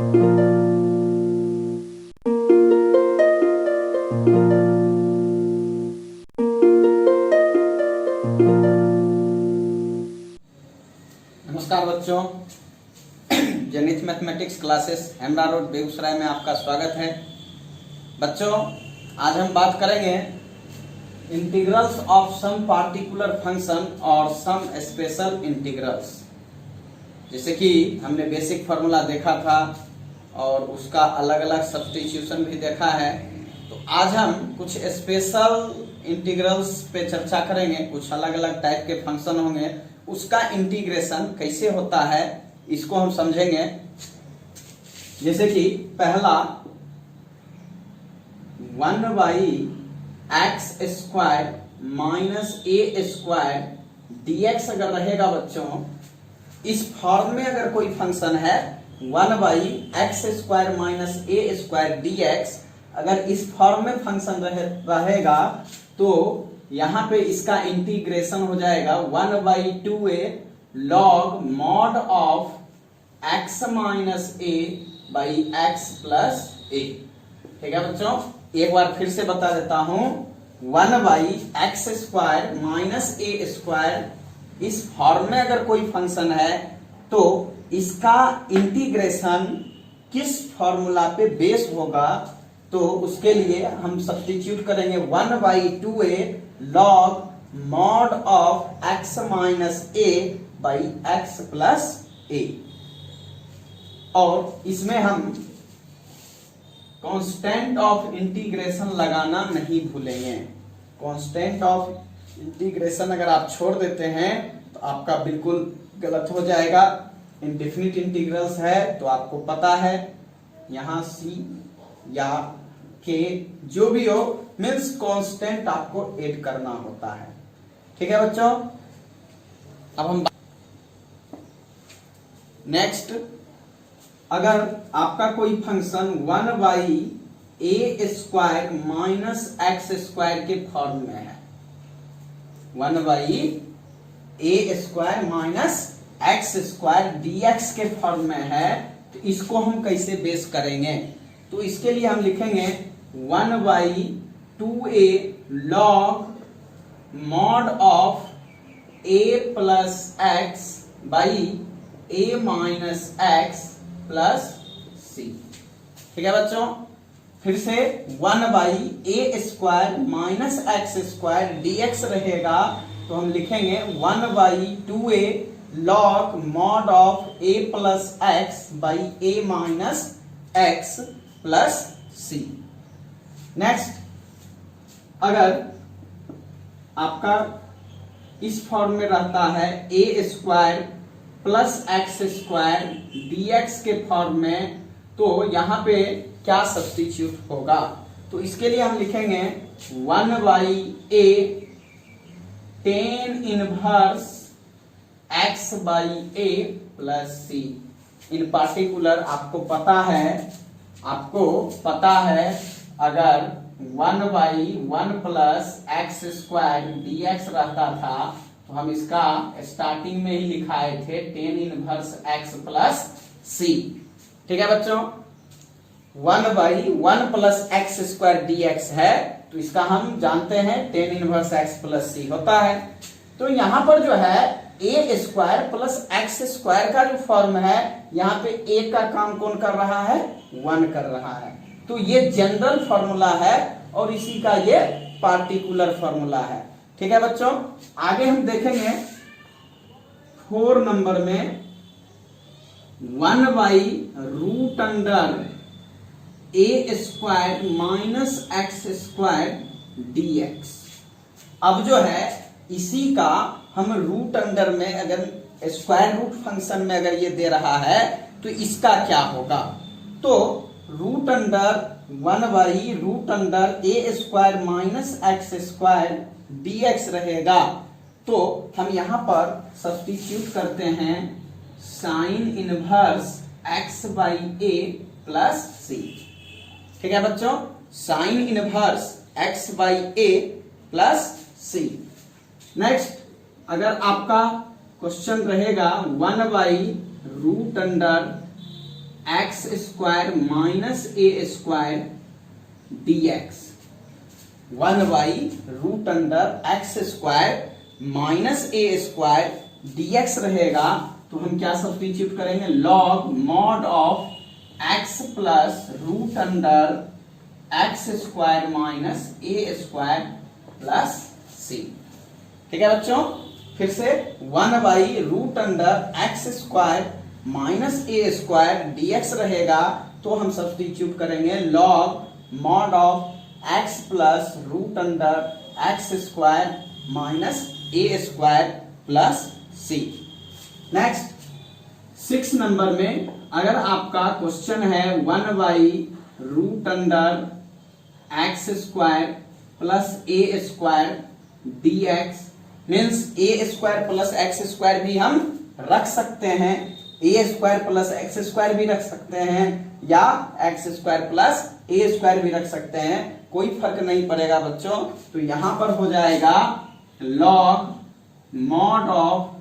नमस्कार बच्चों, Janit mathematics classes Hemra road Begusarai में आपका स्वागत है। बच्चों, आज हम बात करेंगे integrals of some particular function और सम स्पेशल इंटीग्रल्स। जैसे कि हमने बेसिक फार्मूला देखा था और उसका अलग अलग सब्स्टिट्यूशन भी देखा है, तो आज हम कुछ स्पेशल इंटीग्रल्स पे चर्चा करेंगे। कुछ अलग अलग टाइप के फंक्शन होंगे, उसका इंटीग्रेशन कैसे होता है इसको हम समझेंगे। जैसे कि पहला 1/x² माइनस a² dx अगर रहेगा बच्चों, इस फॉर्म में अगर कोई फंक्शन है 1/x² माइनस a² dx, अगर इस फॉर्म में फंक्शन रहेगा तो यहां पे इसका इंटीग्रेशन हो जाएगा 1/2a log mod of x minus a by x plus a। ठीक है बच्चों, एक बार फिर से बता देता हूं, 1/x² माइनस a², इस फॉर्म में अगर कोई फंक्शन है तो इसका इंटीग्रेशन किस फॉर्मूला पे बेस होगा, तो उसके लिए हम सब्स्टिट्यूट करेंगे 1/2a log mod of x minus a by x plus a। और इसमें हम कांस्टेंट ऑफ इंटीग्रेशन लगाना नहीं भूलेंगे। कांस्टेंट ऑफ इंटीग्रेशन अगर आप छोड़ देते हैं तो आपका बिल्कुल गलत हो जाएगा। इनडेफिनिट इंटीग्रल्स है तो आपको पता है यहां c या k जो भी हो, मीन्स कांस्टेंट आपको ऐड करना होता है। ठीक है बच्चों, अब हम नेक्स्ट, अगर आपका कोई फंक्शन 1/a² माइनस x² के फॉर्म में है, 1/a² माइनस x² dx के फॉर्म में है, तो इसको हम कैसे बेस करेंगे? तो इसके लिए हम लिखेंगे 1/2a log mod of a plus x by a minus x plus c। ठीक है बच्चों, फिर से 1/a² माइनस x² dx रहेगा तो हम लिखेंगे 1/2a log mod of a plus x by a minus x plus c। Next, अगर आपका इस फॉर्म में रहता है a² प्लस x² dx के फॉर्म में, तो यहां पे क्या सब्स्टिट्यूट होगा? तो इसके लिए हम लिखेंगे 1/a tan inverse x by a plus c। In particular आपको पता है अगर 1/1 प्लस x² dx रहता था तो हम इसका स्टार्टिंग में ही लिखाए थे tan inverse x plus c। ठीक है बच्चों, 1/1 प्लस x² dx है तो इसका हम जानते हैं tan inverse x plus c होता है। तो यहां पर जो है a² प्लस x² का जो फॉर्म है, यहाँ पे a का काम कौन कर रहा है? 1 कर रहा है। तो ये जनरल फॉर्मूला है और इसी का ये पार्टिकुलर फॉर्मूला है। ठीक है बच्चों, आगे हम देखेंगे 4 नंबर में 1/√a² माइनस x² dx। अब जो है इसी का हम रूट अंडर में, अगर स्क्वायर रूट फंक्शन में अगर ये दे रहा है तो इसका क्या होगा? तो root under 1/√a² minus x² dx रहेगा। तो हम यहां पर सब्स्टिट्यूट करते हैं sine inverse x by a plus c। ठीक है बच्चों, sine inverse x by a plus c। Next, अगर आपका क्वेश्चन रहेगा 1/√a² x square minus a square dx 1/√अंडर x square minus a square dx रहेगा। तो हम क्या सब्स्टिट्यूट करेंगे, log mod of x plus root under x square minus a square plus c. ठीक है बच्चों, फिर से 1/√अंडर x square minus a square dx रहेगा। तो हम सब्स्टिट्यूट करेंगे log mod of x plus root under x square minus a square plus c. Next 6 number में अगर आपका क्वेश्चन है 1/√अंडर x square plus a square dx means a square plus x square भी हम रख सकते हैं, a square plus x square भी रख सकते हैं, या x square plus a square भी रख सकते हैं, कोई फर्क नहीं पड़ेगा बच्चों। तो यहां पर हो जाएगा log mod of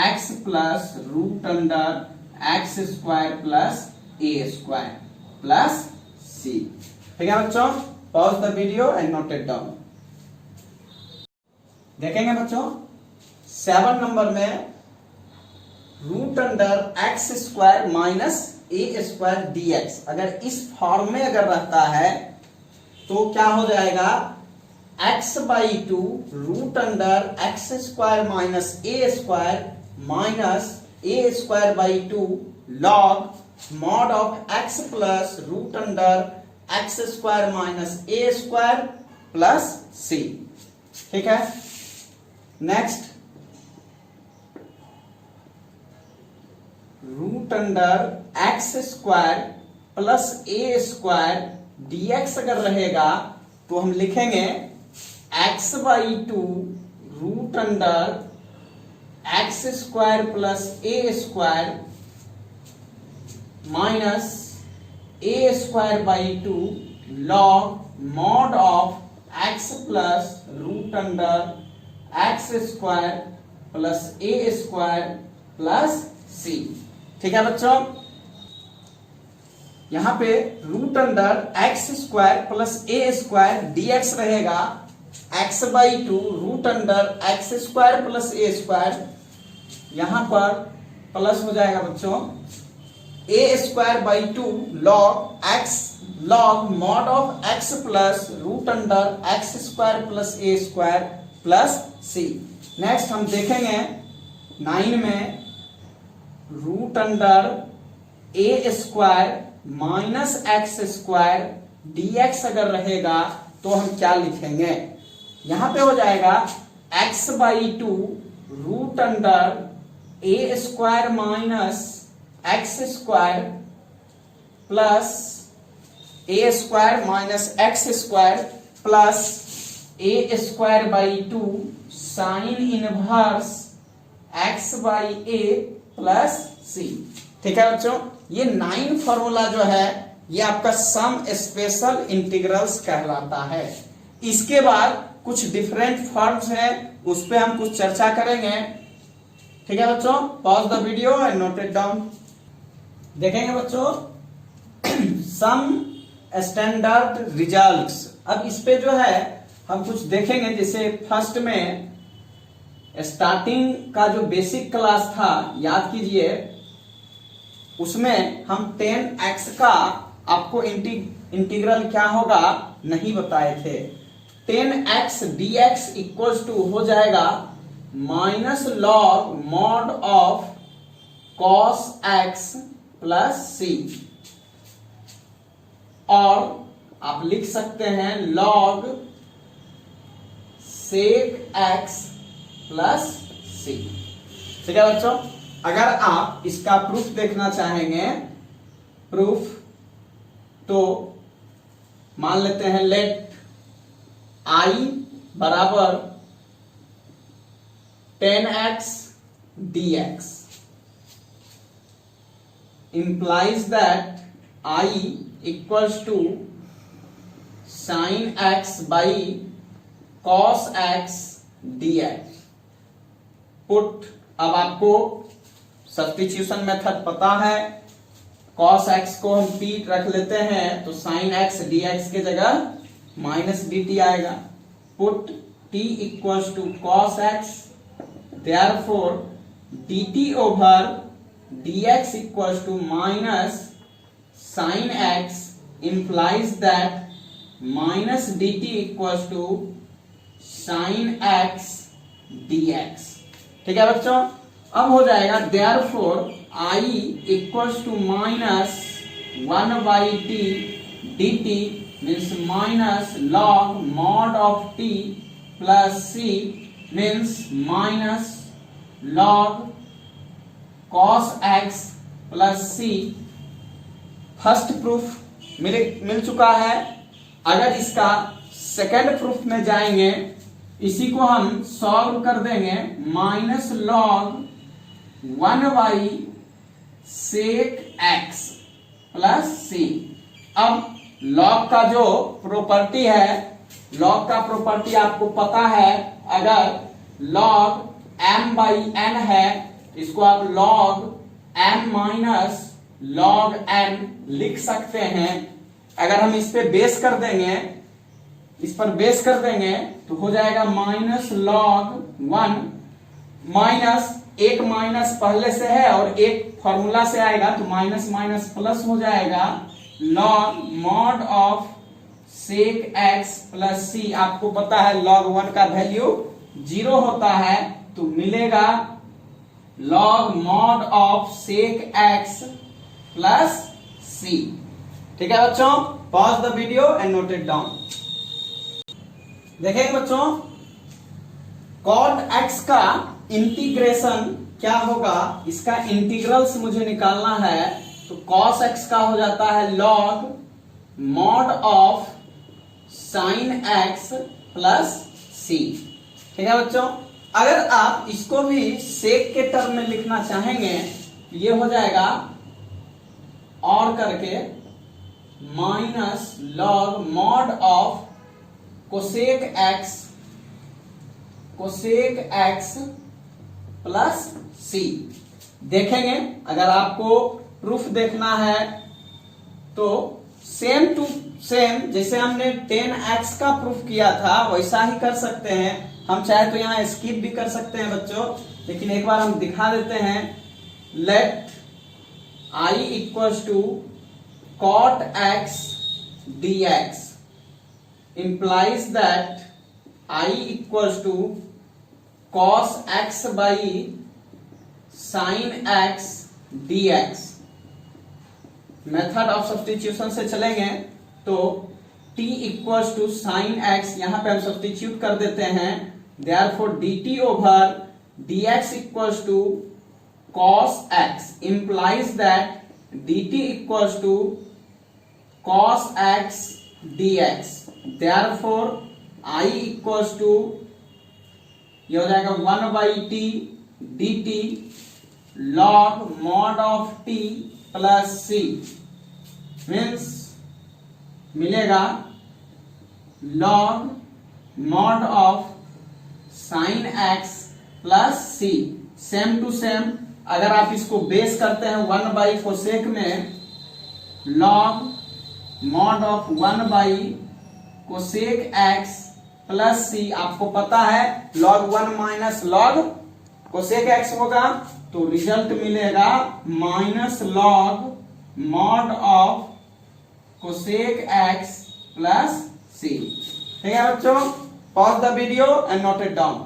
x plus root under x square plus a square plus c. ठीक है बच्चों, pause the video and note it down. देखेंगे बच्चों 7 नंबर में root under x square minus a square dx अगर इस फॉर्म में अगर रहता है तो क्या हो जाएगा, x/2 root under x square minus a square minus a square by 2 log mod of x plus root under x square minus a square plus c. ठीक है, next root under x square plus a square dx अगर रहेगा तो हम लिखेंगे x/2 root under x square plus a square minus a square by 2 log mod of x plus root under x square plus a square plus c. ठीक है बच्चों, यहां पे root under x square plus a square dx रहेगा x/2 root under x square plus a square, यहां पर plus हो जाएगा बच्चों a square by 2 log x log mod of x plus root under x square plus a square plus c. Next हम देखेंगे 9 में root under a square minus x square dx अगर रहेगा तो हम क्या लिखेंगे, यहां पे हो जाएगा x/2 root under a square minus x square plus a square minus x square plus a square by 2 sine inverse x by a plus c. ठीक है बच्चों, ये 9 फॉर्मूला जो है ये आपका सम स्पेशल इंटीग्रल्स कहलाता है। इसके बाद कुछ डिफरेंट फॉर्म्स हैं, उस पे हम कुछ चर्चा करेंगे। ठीक है बच्चों, pause the video and note it down. देखेंगे बच्चों सम स्टैंडर्ड रिजल्ट्स। अब इस पे जो है हम कुछ देखेंगे, जैसे फर्स्ट में स्टार्टिंग का जो बेसिक क्लास था याद कीजिए, उसमें हम 10x का आपको इंटीग्रल क्या होगा नहीं बताए थे। 10x dx इक्वल्स टू हो जाएगा minus log mod of cos x plus c, और आप लिख सकते हैं log sec x plus c. ठीक है बच्चों, अगर आप इसका प्रूफ देखना चाहेंगे प्रूफ, तो मान लेते हैं लेट i बराबर 10x dx implies that I equals to sin x by cos x dx। Put, अब आपको सब्स्टिट्यूशन मेथड पता है, cos x को हम t रख लेते हैं तो sin x dx के जगह माइनस dt आएगा। Put t equals to cos x, therefore dt over dx equals to minus sin x implies that minus dt equals to sin x dx। ठीक है बच्चों, अब हो जाएगा therefore I equals to minus 1/t dt means minus log mod of t plus c means minus log cos x plus c। First proof मिल चुका है। अगर इसका सेकंड प्रूफ में जाएंगे, इसी को हम सॉल्व कर देंगे। Minus log 1/sec x plus c। अब log का जो प्रॉपर्टी है, log का प्रॉपर्टी आपको पता है, अगर log m/n है, इसको आप log m minus log n लिख सकते हैं। अगर हम इस पे बेस कर देंगे, इस पर बेस कर देंगे तो हो जाएगा माइनस log 1 माइनस एक माइनस पहले से है और एक फॉर्मूला से आएगा तो माइनस माइनस प्लस हो जाएगा log mod of sec x plus c। आपको पता है log 1 का वैल्यू 0 होता है, तो मिलेगा log mod of sec x plus c। ठीक है बच्चों, pause the video and note it down. देखेंगे बच्चों, cot x का इंटीग्रेशन क्या होगा, इसका इंटीग्रल्स मुझे निकालना है। तो cos x का हो जाता है log mod of sin x plus c। ठीक है बच्चों, अगर आप इसको भी sec के टर्म में लिखना चाहेंगे, ये हो जाएगा और करके minus log mod of cosec x plus c। देखेंगे, अगर आपको प्रूफ देखना है तो सेम टू सेम जैसे हमने 10x का प्रूफ किया था वैसा ही कर सकते हैं। हम चाहे तो यहाँ स्किप भी कर सकते हैं बच्चों, लेकिन एक बार हम दिखा देते हैं। Late I equals to cot x dx implies that I equals to cos x by sin x dx। Method of substitution से चलेंगे तो t equals to sine x, यहां पे हम सब्स्टिट्यूट कर देते हैं। Therefore dt over dx equals to cos x implies that dt equals to cos x dx। Therefore I equals to ये हो जाएगा 1/t dt log mod of t plus c means मिलेगा log mod of sin x plus c। Same to same अगर आप इसको base करते हैं 1/cosec में, log mod of 1/cosec x plus c। आपको पता है log 1 minus log cosec x होगा, तो रिजल्ट मिलेगा minus log mod of cosec x plus c। ठीक है बच्चों, pause the video and note it down.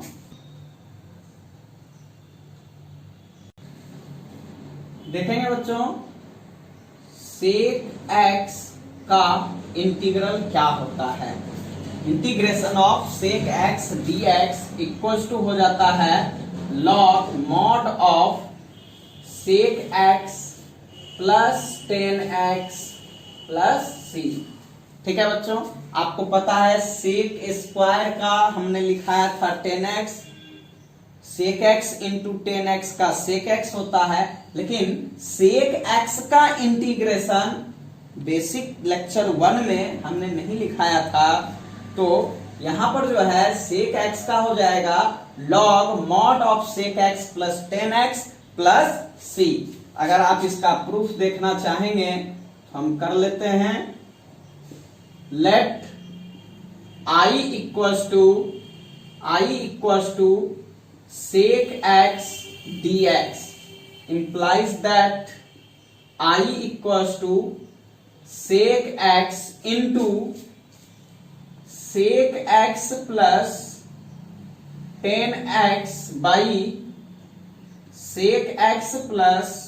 देखेंगे बच्चों, sec x का इंटीग्रल क्या होता है। Integration of sec x dx equals to हो जाता है log mod of sec x plus 10x plus c। ठीक है बच्चों, आपको पता है sec स्क्वायर का हमने लिखाया था 10x, sec x into 10x का sec x होता है, लेकिन sec x का इंटीग्रेशन बेसिक लेक्चर 1 में हमने नहीं लिखाया था। तो यहां पर जो है sec x का हो जाएगा log mod of sec x plus 10x plus c। अगर आप इसका प्रूफ देखना चाहेंगे तो हम कर लेते हैं। Late I equals to sec x dx implies that I equals to sec x into sec x plus 10x by sec x plus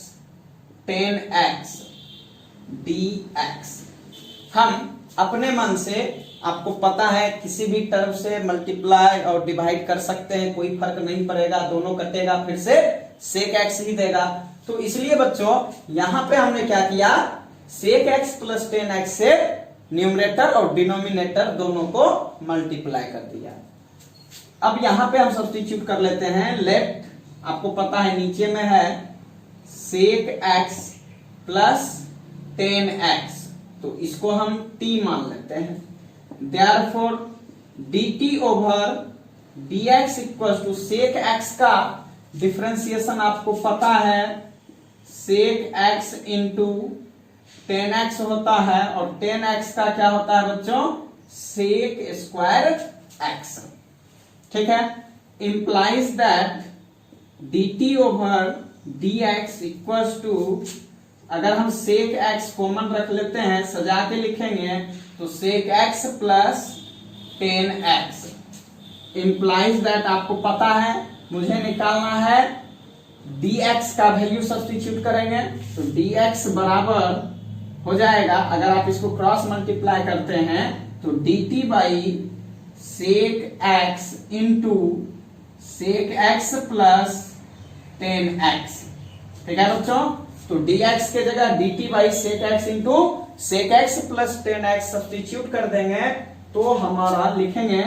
10x dx। हम अपने मन से, आपको पता है किसी भी टर्म से मल्टीप्लाई और डिवाइड कर सकते हैं, कोई फर्क नहीं पड़ेगा, दोनों कटेगा फिर से sec x ही देगा। तो इसलिए बच्चों यहां पे हमने क्या किया, sec x प्लस 10x से न्यूमरेटर और डिनोमिनेटर दोनों को मल्टीप्लाई कर दिया। अब यहां पे हम सब्स्टिट्यूट कर लेते हैं। लेट, आपको पता है नीचे में है sec x प्लस 10x, तो इसको हम t मान लेते हैं। Therefore dt over dx equal to sec x का डिफरेंशिएशन आपको पता है, sec x इंटू 10x होता है, और 10x का क्या होता है बच्चों, sec स्क्वायर x। ठीक है, implies that dt over dx equal to, अगर हम sec x कॉमन रख लेते हैं, सजा के लिखेंगे तो sec x plus 10x implies that, आपको पता है मुझे निकालना है dx का वैल्यू, सब्स्टिट्यूट करेंगे तो dx बराबर हो जाएगा, अगर आप इसको क्रॉस मल्टीप्लाई करते हैं तो dt by sec x into sec x plus 10x। ठीक है बच्चों, तो dx के जगह dt by sec x into sec x plus 10x substitute कर देंगे तो हमारा लिखेंगे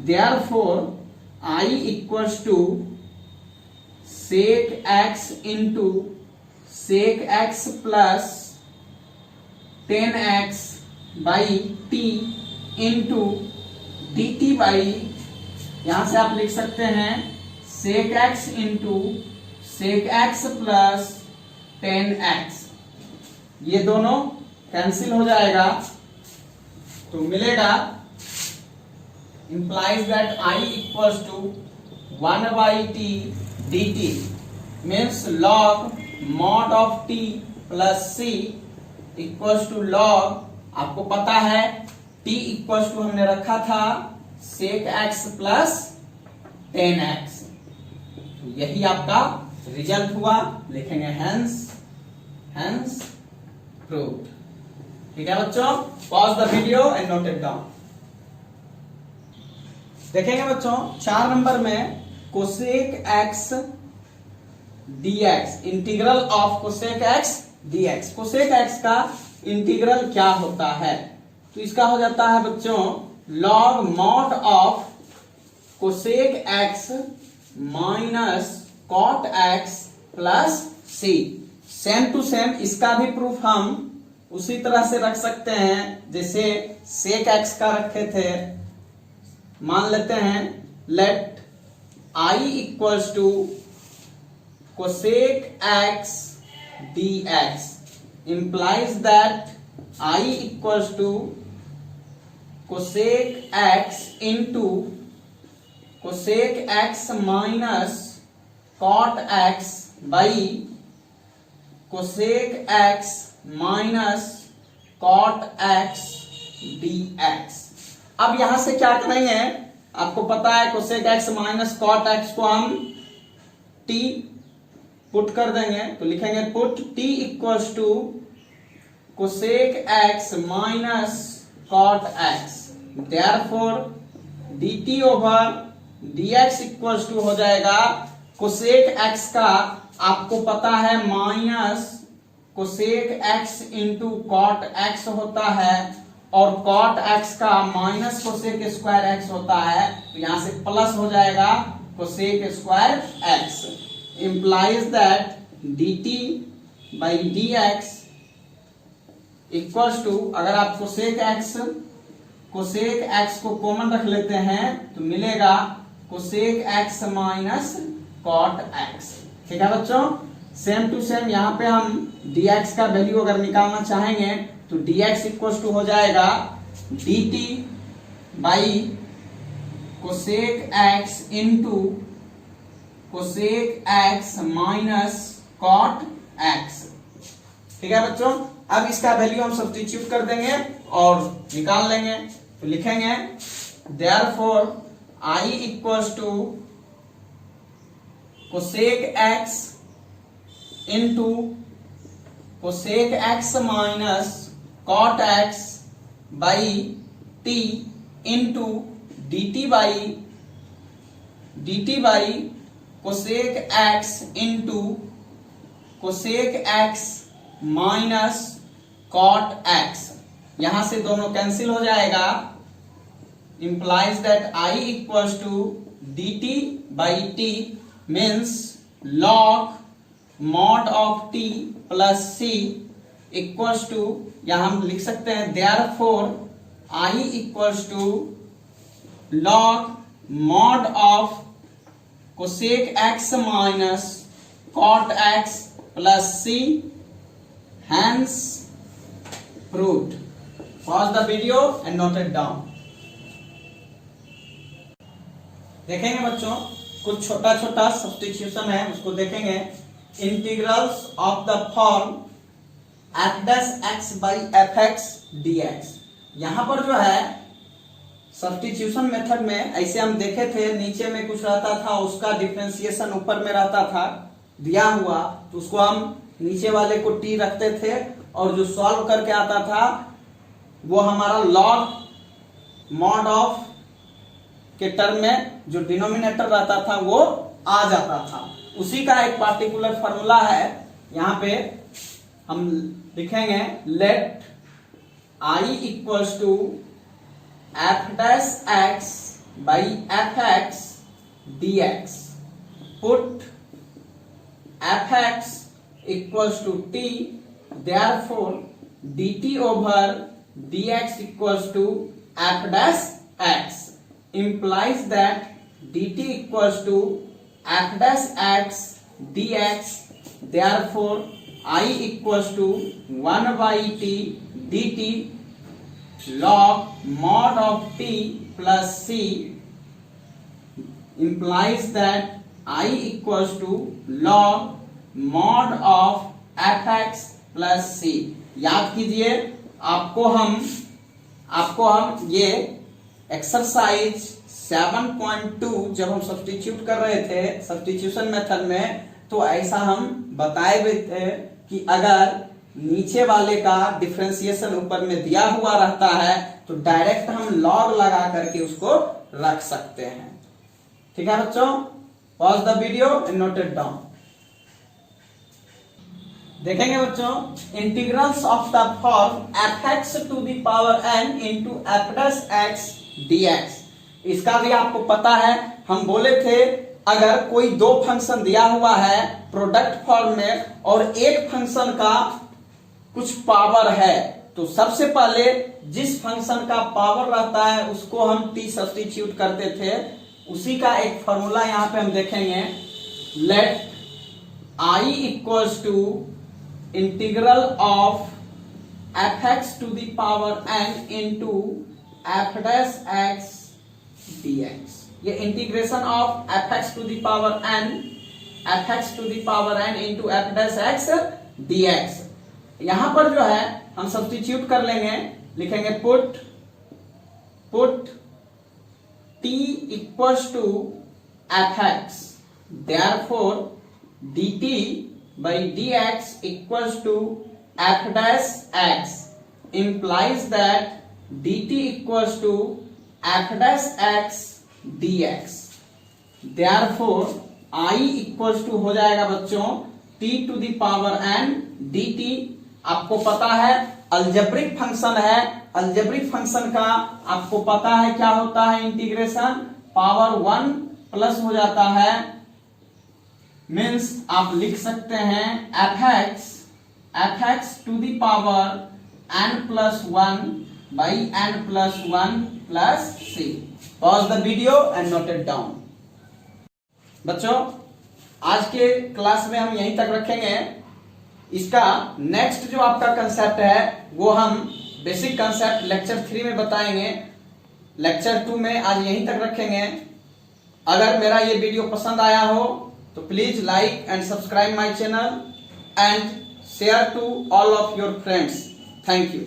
therefore I equals to sec x into sec x plus 10x by t into dt by, यहां से आप लिख सकते हैं sec x into sec x plus 10x। ये दोनों कैंसिल हो जाएगा तो मिलेगा, implies that I equals to 1 by t dt means log mod of t plus c equals to log, आपको पता है t equals to हमने रखा था sec x plus 10x। तो यही आपका रिजल्ट हुआ, लिखेंगे hence proved। ठीक है बच्चों, pause the video and note it down. देखेंगे बच्चों 4 नंबर में cosec x dx, integral of cosec x dx। Cosec x का इंटीग्रल क्या होता है, तो इसका हो जाता है बच्चों log mod of cosec x minus cot x plus c. Same to same इसका भी प्रूफ हम उसी तरह से रख सकते हैं जैसे sec x का रखे थे। मान लेते हैं late I equals to cosec x dx implies that I equals to cosec x into cosec x minus cot x by cosec x minus cot x dx। अब यहां से क्या करेंगे, आपको पता है cosec x minus cot x को हम t पुट कर देंगे तो लिखेंगे put t equals to cosec x minus cot x। Therefore dt over dx equals to हो जाएगा कोसेक x का, आपको पता है minus cosec x into cot x होता है, और कॉट x का माइनस कोसेक स्क्वायर x होता है, तो यहां से प्लस हो जाएगा cosec square x। implies that dt by dx equals to, अगर आप कोसेक x को कॉमन रख लेते हैं तो मिलेगा cosec x minus cot x। ठीक है बच्चों, सेम टू सेम यहाँ पे हम dx का वैल्यू अगर निकालना चाहेंगे तो dx इक्वल टू हो जाएगा dt by cosec x into cosec x minus cot x। ठीक है बच्चों, अब इसका वैल्यू हम सब्स्टिट्यूट कर देंगे और निकाल लेंगे। तो लिखेंगे therefore I equals to cosec x into cosec x minus cot x by t into dt by cosec x into cosec x minus cot x। यहां से दोनों कैंसिल हो जाएगा, implies that I equals to dt by t means log mod of t plus c equals to, यहां हम लिख सकते हैं therefore I equals to log mod of cosec x minus cot x plus c, hence proved। Pause the video and note it down। देखेंगे बच्चों कुछ छोटा छोटा सब्स्टिट्यूशन है, उसको देखेंगे। Integrals of the form F dash x by f x d x. यहां पर जो है सब्स्टिट्यूशन मेथड में ऐसे हम देखे थे, नीचे में कुछ रहता था उसका डिफरेंशिएशन ऊपर में रहता था दिया हुआ, तो उसको हम नीचे वाले को टी रखते थे और जो सॉल्व करके आता था वो हमारा लॉग मॉड ऑफ के टर्म में जो डिनोमिनेटर रहता था वो आ जाता था। उसी का एक पार्टिकुलर फॉर्मूला है, यहां पे हम लिखेंगे let I equals to f dash x by f x d x, put f x equals to t, therefore d t over d x equals to f dash x, implies that dt equals to f dash x dx, therefore I equals to 1 by t dt log mod of t plus c, implies that I equals to log mod of fx plus c। याद कीजिए, आपको हम ये exercise 7.2 जब हम substitute कर रहे थे सब्स्टिट्यूशन मेथड में, तो ऐसा हम बताए हुए थे कि अगर नीचे वाले का डिफरेंशिएशन ऊपर में दिया हुआ रहता है तो डायरेक्ट हम लॉग लगा करके उसको रख सकते हैं। ठीक है बच्चों, pause the video and note it down. देखेंगे बच्चों integrals of the form f x to the power n into f dash x dx। इसका भी आपको पता है, हम बोले थे अगर कोई दो फंक्शन दिया हुआ है प्रोडक्ट फॉर्म में और एक फंक्शन का कुछ पावर है, तो सबसे पहले जिस फंक्शन का पावर रहता है उसको हम t सब्स्टिट्यूट करते थे। उसी का एक फॉर्मूला यहां पे हम देखेंगे, let I equals to integral of f x to the power n into f dash x dx। ये integration of f x to the power n into f dash x dx। यहां पर जो है हम सब्स्टिट्यूट कर लेंगे, लिखेंगे put t equals to f x, therefore dt by dx equals to f dash x, implies that dt equals to f dash x dx, therefore I equals to हो जाएगा बच्चों t to the power n dt। आपको पता है algebraic function है, algebraic function का आपको पता है क्या होता है, इंटीग्रेशन पावर 1 प्लस हो जाता है, मीन्स आप लिख सकते हैं f x to the power n plus 1 by n plus 1 plus c। Pause the video and note it down। बच्चों आज के क्लास में हम यहीं तक रखेंगे। इसका नेक्स्ट जो आपका कंसेप्ट है वो हम बेसिक कंसेप्ट लेक्चर 3 में बताएंगे। लेक्चर 2 में आज यहीं तक रखेंगे। अगर मेरा ये वीडियो पसंद आया हो तो please like and subscribe my channel and share to all of your friends. Thank you.